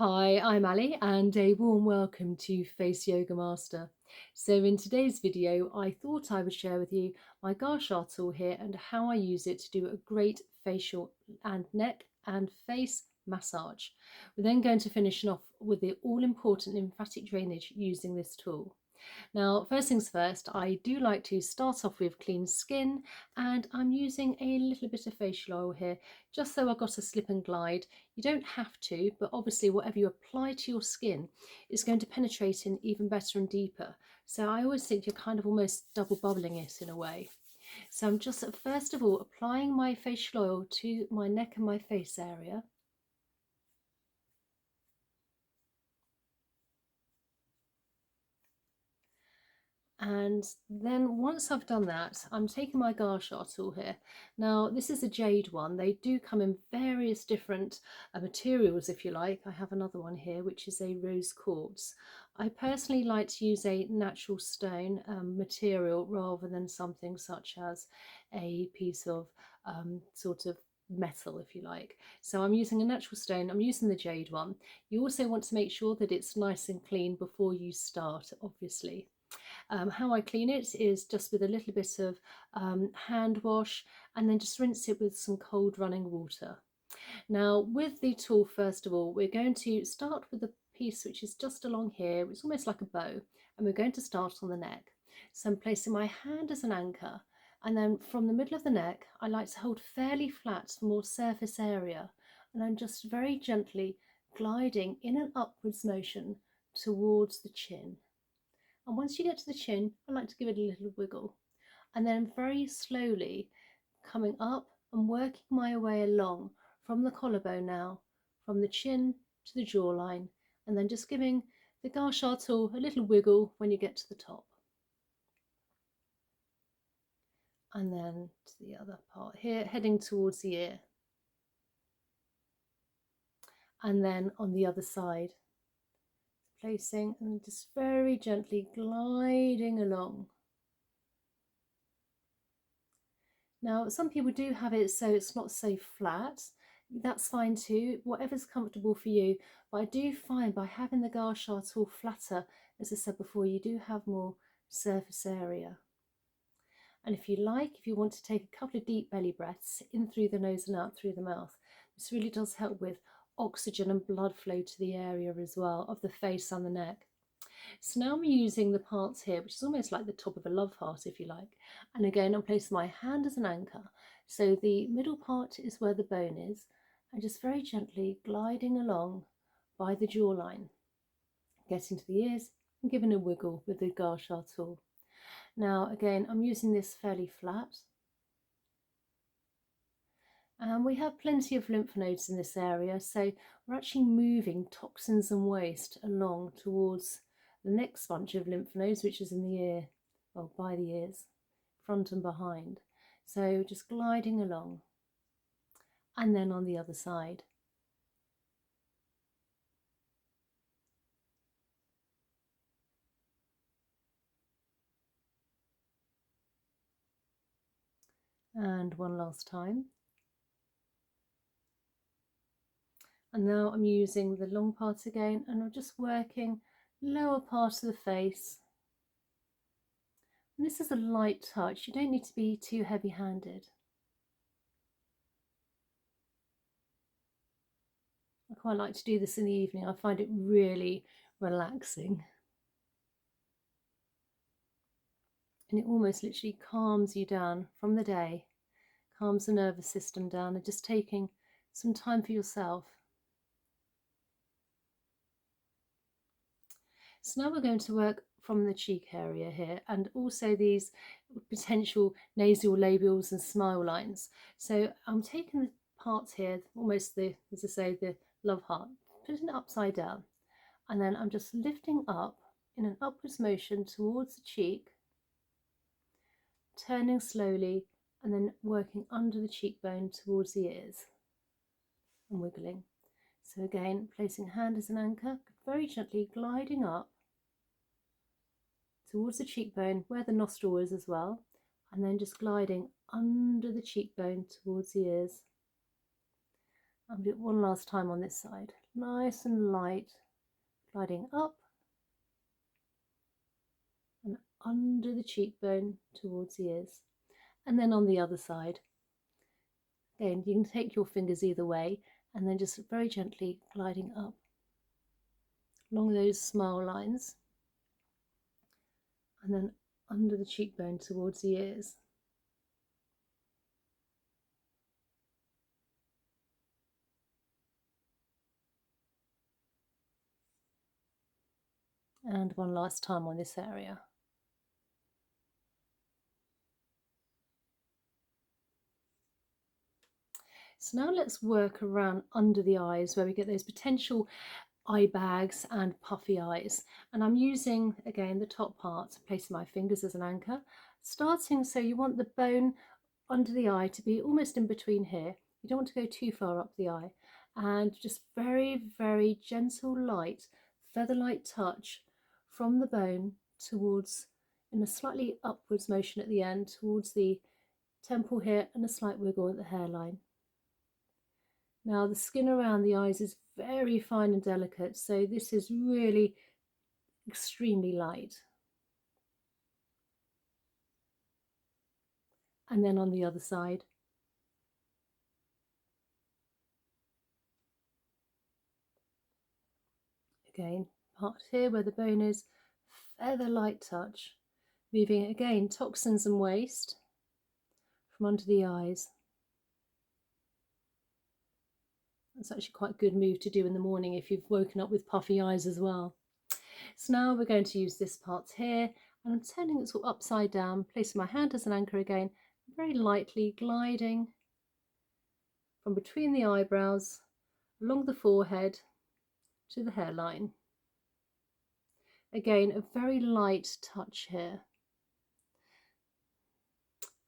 Hi, I'm Ali and a warm welcome to Face Yoga Master. So in today's video, I thought I would share with you my Gua Sha tool here and how I use it to do a great facial and neck and face massage. We're then going to finish off with the all-important lymphatic drainage using this tool. Now, first things first, I do like to start off with clean skin, and I'm using a little bit of facial oil here, just so I've got a slip and glide. You don't have to, but obviously whatever you apply to your skin is going to penetrate in even better and deeper. So I always think you're kind of almost double bubbling it in a way. So I'm just first of all applying my facial oil to my neck and my face area. And then once I've done that, I'm taking my Gua Sha tool here. Now, this is a jade one. They do come in various different materials, if you like. I have another one here, which is a rose quartz. I personally like to use a natural stone material rather than something such as a piece of sort of metal, if you like. So I'm using a natural stone. I'm using the jade one. You also want to make sure that it's nice and clean before you start, obviously. How I clean it is just with a little bit of hand wash and then just rinse it with some cold running water. Now with the tool, first of all, we're going to start with a piece which is just along here, which is almost like a bow, and we're going to start on the neck. So I'm placing my hand as an anchor, and then from the middle of the neck I like to hold fairly flat for more surface area, and I'm just very gently gliding in an upwards motion towards the chin. And once you get to the chin, I like to give it a little wiggle. And then very slowly coming up and working my way along from the collarbone now, from the chin to the jawline, and then just giving the Gua Sha tool a little wiggle when you get to the top. And then to the other part here, heading towards the ear. And then on the other side, placing and just very gently gliding along. Now, some people do have it so it's not so flat. That's fine too, whatever's comfortable for you. But I do find by having the Gua Sha tool flatter, as I said before, you do have more surface area. And if you like, if you want to take a couple of deep belly breaths in through the nose and out through the mouth, this really does help with oxygen and blood flow to the area as well of the face and the neck. So now I'm using the parts here, which is almost like the top of a love heart, if you like. And again, I'm placing my hand as an anchor. So the middle part is where the bone is, and just very gently gliding along by the jawline, getting to the ears and giving a wiggle with the Gua Sha tool. Now, again, I'm using this fairly flat. And we have plenty of lymph nodes in this area, so we're actually moving toxins and waste along towards the next bunch of lymph nodes, which is in the ear, well, by the ears, front and behind. So just gliding along. And then on the other side. And one last time. And now I'm using the long part again, and I'm just working lower part of the face. And this is a light touch. You don't need to be too heavy-handed. I quite like to do this in the evening. I find it really relaxing. And it almost literally calms you down from the day, calms the nervous system down, and just taking some time for yourself. So now we're going to work from the cheek area here, and also these potential nasal labials and smile lines. So I'm taking the parts here, almost the, as I say, the love heart, putting it upside down, and then I'm just lifting up in an upwards motion towards the cheek, turning slowly, and then working under the cheekbone towards the ears and wiggling. So again, placing hand as an anchor, very gently gliding up towards the cheekbone where the nostril is as well, and then just gliding under the cheekbone towards the ears. I'll do it one last time on this side. nice and light, gliding up and under the cheekbone towards the ears. And then on the other side, again, you can take your fingers either way and then just very gently gliding up along those smile lines and then under the cheekbone towards the ears. And one last time on this area. So now let's work around under the eyes where we get those potential eye bags and puffy eyes. And I'm using, again, the top part, placing my fingers as an anchor, starting so you want the bone under the eye to be almost in between here. You don't want to go too far up the eye. And just very, very gentle, light, feather-light touch from the bone towards, in a slightly upwards motion at the end, towards the temple here, and a slight wiggle at the hairline. Now the skin around the eyes is very fine and delicate, so this is really extremely light. And then on the other side. Again, part here where the bone is, feather light touch, moving again toxins and waste from under the eyes. That's actually quite a good move to do in the morning if you've woken up with puffy eyes as well. So now we're going to use this part here, and I'm turning it sort of upside down, placing my hand as an anchor again, very lightly gliding from between the eyebrows, along the forehead to the hairline. Again, a very light touch here.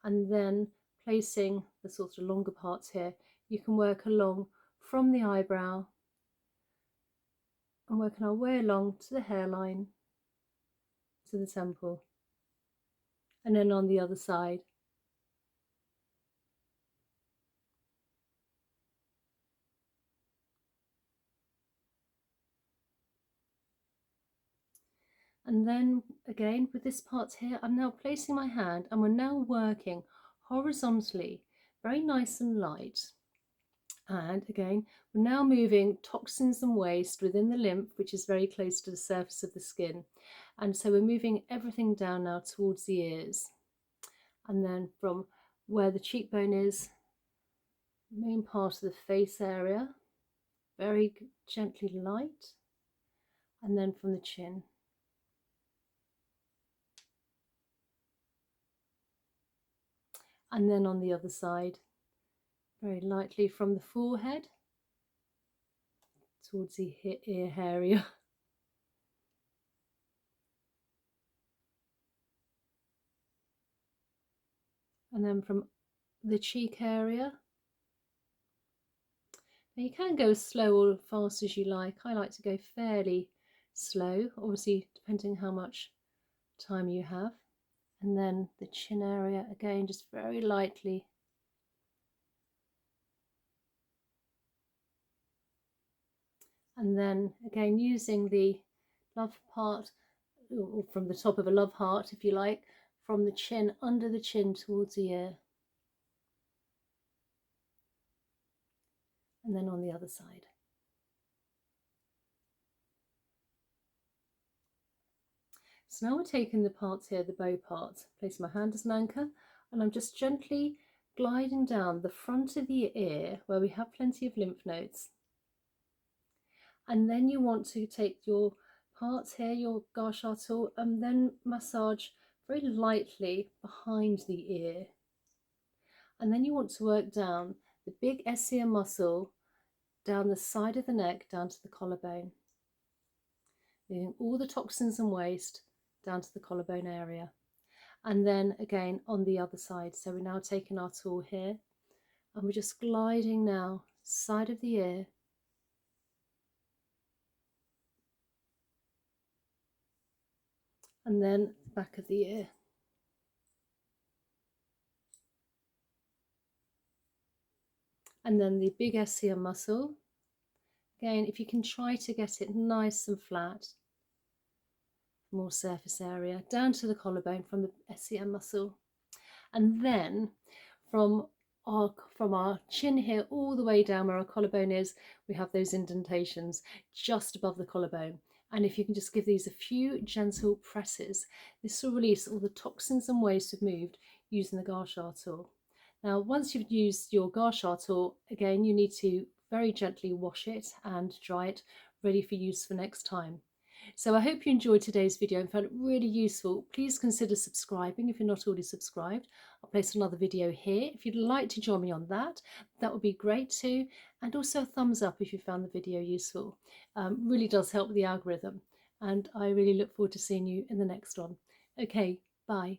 And then placing the sort of longer parts here, you can work along from the eyebrow and working our way along to the hairline, to the temple, and then on the other side. And then again with this part here, I'm now placing my hand and we're now working horizontally, very nice and light. And again, we're now moving toxins and waste within the lymph, which is very close to the surface of the skin. And so we're moving everything down now towards the ears. And then from where the cheekbone is, main part of the face area, very gently light. And then from the chin. And then on the other side, very lightly from the forehead towards the ear area. And then from the cheek area. Now you can go as slow or fast as you like. I like to go fairly slow, obviously depending how much time you have. And then the chin area, again, just very lightly. And then again, using the love part, or from the top of a love heart, if you like, from the chin, under the chin towards the ear. And then on the other side. So now we're taking the parts here, the bow part, place my hand as an anchor, and I'm just gently gliding down the front of the ear where we have plenty of lymph nodes. And then you want to take your parts here, your Gua Sha tool, and then massage very lightly behind the ear. And then you want to work down the big SCM muscle down the side of the neck, down to the collarbone. Moving all the toxins and waste down to the collarbone area. And then again on the other side. So we're now taking our tool here and we're just gliding now, side of the ear. And then back of the ear. And then the big SCM muscle, Again, if you can try to get it nice and flat, more surface area, down to the collarbone from the SCM muscle. And then from our chin here all the way down where our collarbone is, we have those indentations just above the collarbone. And if you can just give these a few gentle presses, this will release all the toxins and waste we've moved using the Gua Sha tool. Now, once you've used your Gua Sha tool, again, you need to very gently wash it and dry it, ready for use for next time. So I hope you enjoyed today's video and found it really useful. Please consider subscribing if you're not already subscribed. I'll place another video here. If you'd like to join me on that, that would be great too. And also a thumbs up if you found the video useful. Really does help the algorithm. And I really look forward to seeing you in the next one. Okay, bye.